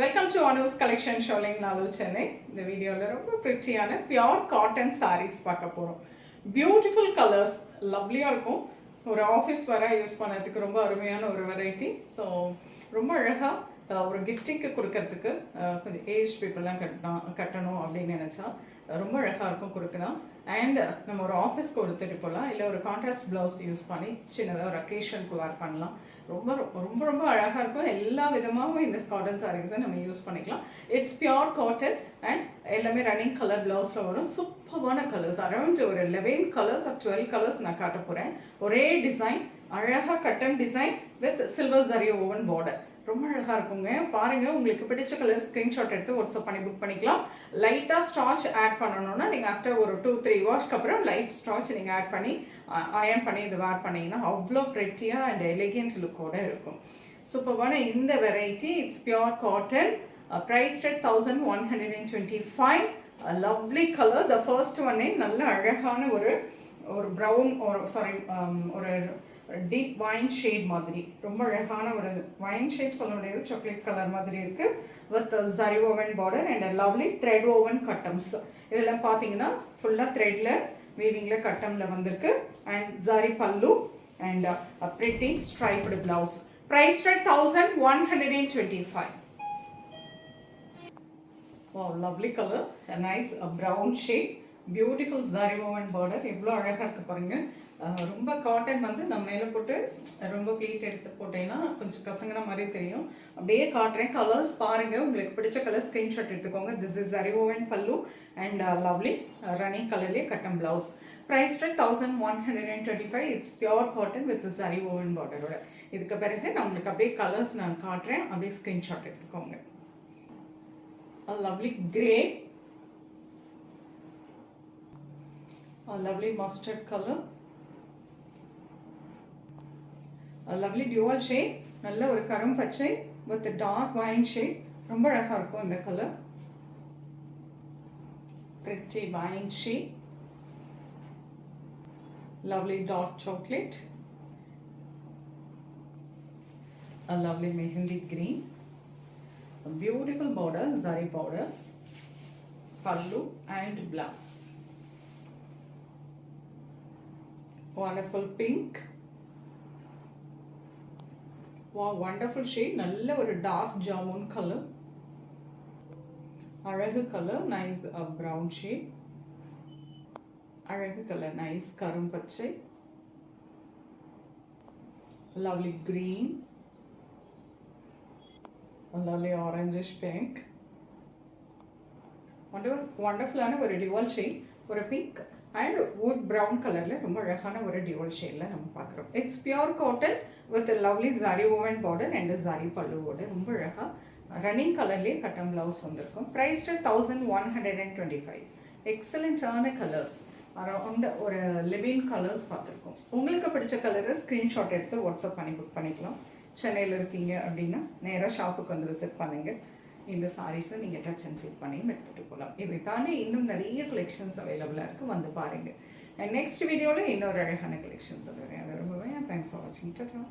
Welcome to Anu's collection showing Nalu Chennai. இந்த வீடியோல ரொம்ப பிரிட்டியான பியூர் காட்டன் sarees பார்க்க போறோம். பியூட்டிஃபுல் கலர்ஸ் லவ்லியா இருக்கும். ஒரு ஆஃபீஸ் வர யூஸ் பண்ணதுக்கு ரொம்ப அருமையான ஒரு வெரைட்டி. ஸோ ரொம்ப அழகா ஒரு கிஃப்டிங்க்கு கொடுக்கறதுக்கு கொஞ்சம் ஏஜ் பீப்புளெலாம் கட்டணும் அப்படின்னு நினச்சா ரொம்ப அழகாக இருக்கும் கொடுக்கலாம். அண்ட் நம்ம ஒரு ஆஃபீஸ்க்கு எடுத்துகிட்டு போகலாம், இல்லை ஒரு கான்ட்ராஸ்ட் ப்ளவுஸ் யூஸ் பண்ணி சின்னதாக ஒரு அக்கேஷனுக்கு வேர் பண்ணலாம். ரொம்ப ரொம்ப ரொம்ப அழகாக இருக்கும். எல்லா விதமாகவும் இந்த காட்டன் சாரீஸை நம்ம யூஸ் பண்ணிக்கலாம். இட்ஸ் பியோர் காட்டன் அண்ட் எல்லாமே ரன்னிங் கலர் ப்ளவுஸில் வரும். சூப்பரான கலர்ஸ், அரௌண்ட் ஒரு 11 கலர்ஸ் ஆர் 12 கலர்ஸ் நான் காட்ட போகிறேன். ஒரே டிசைன், அழகாக cotton design with silver zari woven border. ரொம்ப அழகாக இருக்குங்க. பாருங்கள், உங்களுக்கு பிடிச்ச கலர் ஸ்க்ரீன்ஷாட் எடுத்து வாட்ஸ்அப் பண்ணி புக் பண்ணிக்கலாம். லைட்டாக ஸ்டார்ச் ஆட் பண்ணணும்னா நீங்கள் ஆஃப்டர் ஒரு 2-3 வாஷ்க்கு அப்புறம் லைட் ஸ்டார்ச் நீங்கள் ஆட் பண்ணி அயர்ன் பண்ணி இது வேர் பண்ணிங்கன்னா அவ்வளோ ப்ரெட்டியாக அண்ட் எலிகென்ட் லுக்கோடு இருக்கும். சூப்பரான இந்த variety it's pure cotton, price at 1125. Lovely colour. The first ஒன்னே நல்ல அழகான ஒரு ப்ரௌன் ஒரு டீப் வைன் ஷேட் மாதிரி, ரொம்ப அழகான ஒரு வைன் ஷேட் சொல்ல முடியாது, சாக்லேட் கலர் மாதிரி இருக்கு with zari woven border and lovely thread woven கட்டம்ஸ். இதெல்லாம் பார்த்தீங்கன்னா ஃபுல்லாக த்ரெட்ல வீவிங்ல கட்டம்ல வந்திருக்கு அண்ட் ஜரி பல்லு and pretty striped blouse. Price at 1125. Wow, lovely color, a nice brown shade, beautiful zari woven border. எவ்வளோ அழகாக இருக்கு பாருங்க. ரொம்ப காட்டன் வந்து நம்ம மேலே போட்டு ரொம்ப ப்ளீட் எடுத்து போட்டேன்னா கொஞ்சம் கசங்கின மாதிரி தெரியும். அப்படியே காட்டுறேன். கலர்ஸ் பாருங்கள், உங்களுக்கு பிடிச்ச கலர் ஸ்க்ரீன்ஷாட் எடுத்துக்கோங்க. This is zari woven pallu and lovely running கலர்லேயே cotton blouse. Price at 1125. It's pure cotton with zari woven பார்டரோட. இதுக்கு பிறகு நான் உங்களுக்கு அப்படியே கலர்ஸ் நான் காட்டுறேன், அப்படியே ஸ்க்ரீன்ஷாட் எடுத்துக்கோங்க. A lovely grey, a lovely mustard color, a lovely dual shade, நல்ல ஒரு கரும் பச்சை with a dark wine shade. ரொம்ப அழகா இருக்கும் இந்த colour. Pretty wine shade, lovely dark chocolate, a lovely mehendi green, a beautiful border, zari border, pallu and blouse. Wonderful pink. Wow, wonderful shade. நல்ல ஒரு dark jamun color. அழகு color, nice brown shade. அழகு color, nice கரும் பச்சை. Lovely green. lovely orangish pink. wonderful ஒரு dual shade, ஒரு pink and wood brown கலரில் ரொம்ப அழகான ஒரு டியூவல் ஷேடில் நம்ம பார்க்குறோம். It's pure cotton with lovely zari woven border and zari பல்லுவோடு ரொம்ப அழகாக ரன்னிங் கலர்லேயே கட்டன் ப்ளவுஸ் வந்திருக்கும். Price at 1125. எக்ஸலண்ட்டான கலர்ஸ், அரௌண்ட் ஒரு 11 கலர்ஸ் பார்த்துருக்கோம். உங்களுக்கு பிடிச்ச கலரை ஸ்க்ரீன்ஷாட் எடுத்து வாட்ஸ்அப் பண்ணி புக் பண்ணிக்கலாம். சென்னையில் இருக்கீங்க அப்படின்னா நேராக ஷாப்புக்கு வந்து விசிட் பண்ணுங்கள். இந்த சாரீஸை நீங்கள் டச் அண்ட் ஃபீல் பண்ணியும் எடுத்துகிட்டு போகலாம். இதை தாண்டி இன்னும் நிறைய கலெக்ஷன்ஸ் அவைலபிளாக இருக்குது, வந்து பாருங்கள். அண்ட் நெக்ஸ்ட் வீடியோவில் இன்னொரு அழகான கலெக்ஷன்ஸ் அது ரொம்பவே தேங்க்ஸ் ஃபார் வாட்சிங். டாடா.